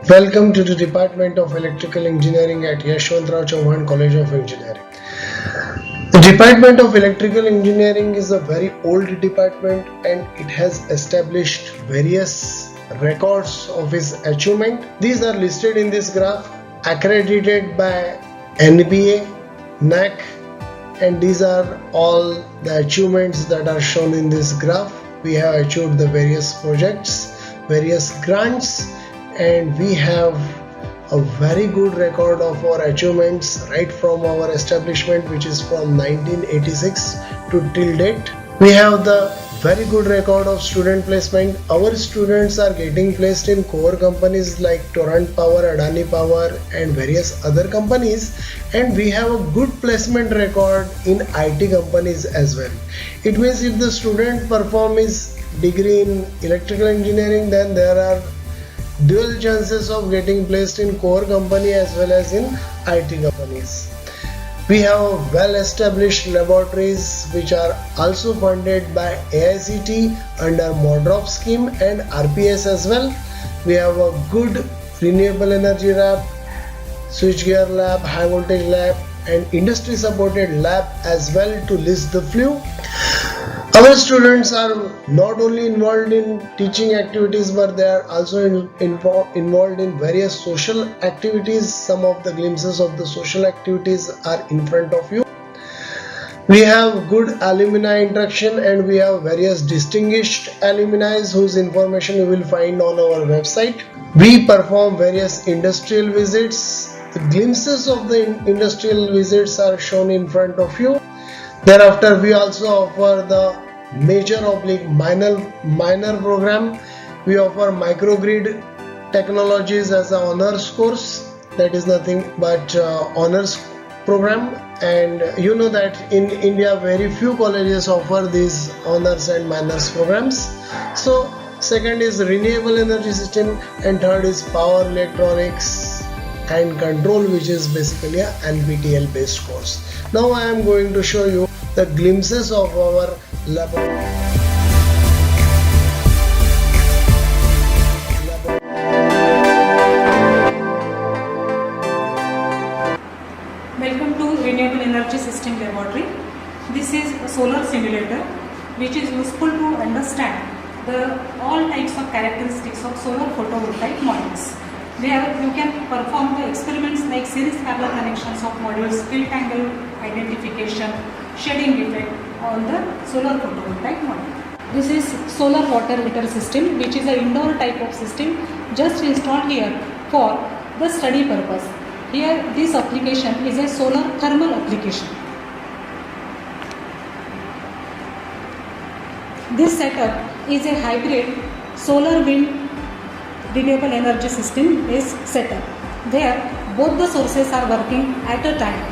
Welcome to the Department of Electrical Engineering at Yashwantrao Chauhan College of Engineering. The Department of Electrical Engineering is a very old department and it has established various records of its achievement. These are listed in this graph, accredited by NBA, NAC, and these are all the achievements that are shown in this graph. We have achieved the various projects, various grants, and we have a very good record of our achievements right from our establishment, which is from 1986 to till date. We have the very good record of student placement. Our students are getting placed in core companies like Torrent Power, Adani Power and various other companies, and we have a good placement record in IT companies as well. It means if the student perform his degree in electrical engineering, then there are dual chances of getting placed in core company as well as in IT companies. We have well established laboratories which are also funded by AICT under MODROP scheme and RPS as well. We have a good renewable energy lab, switchgear lab, high voltage lab and industry supported lab as well to list the few. Our students are not only involved in teaching activities, but they are also involved in various social activities. Some of the glimpses of the social activities are in front of you. We have good alumni interaction and we have various distinguished alumni whose information you will find on our website. We perform various industrial visits. The glimpses of the industrial visits are shown in front of you. Thereafter, we also offer the major/minor program. We offer microgrid technologies as an honors course. That is nothing but honors program, and you know that in India very few colleges offer these honors and minors programs. So second is renewable energy system and third is power electronics and control, which is basically a NPTEL based course. Now I am going to show you the glimpses of our laboratory. Welcome to Renewable Energy System Laboratory. This is a solar simulator which is useful to understand all types of characteristics of solar photovoltaic modules. There you can perform the experiments like series parallel connections of modules, tilt angle identification, shading effect on the solar photovoltaic module. This is solar water heater system, which is an indoor type of system just installed here for the study purpose. Here this application is a solar thermal application. This setup is a hybrid solar wind renewable energy system is set up. There both the sources are working at a time,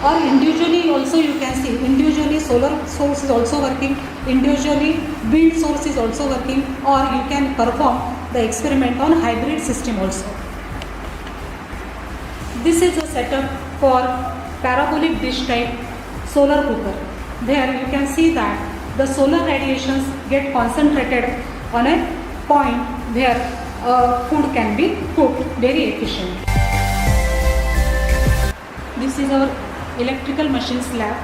or individually also you can see individually solar source is also working, individually wind source is also working, or you can perform the experiment on hybrid system also. This is a setup for parabolic dish type solar cooker. There you can see that the solar radiations get concentrated on a point where food can be cooked very efficiently. This is our electrical machines lab,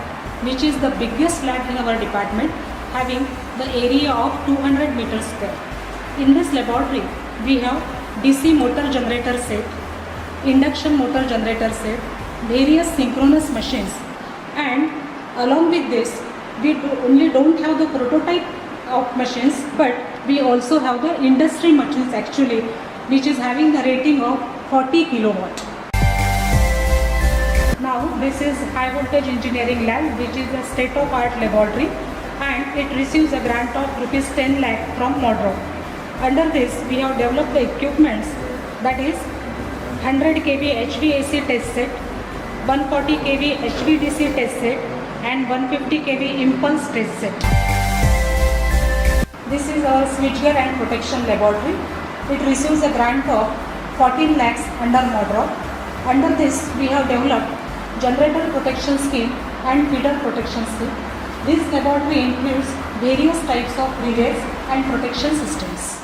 which is the biggest lab in our department, having the area of 200 meters square. In this laboratory, we have DC motor generator set, induction motor generator set, various synchronous machines, and along with this, we don't have the prototype of machines, but we also have the industry machines actually, which is having the rating of 40 kilowatt. Now this is high voltage engineering lab, which is a state of art laboratory, and it receives a grant of rupees 10 lakh from MODROP. Under this we have developed the equipments, that is 100 kV HVAC test set, 140 kV HVDC test set and 150 kV impulse test set. This is our switchgear and protection laboratory. It receives a grant of 14 lakhs under MODROP. Under this, we have developed generator protection scheme and feeder protection scheme. This laboratory includes various types of relays and protection systems.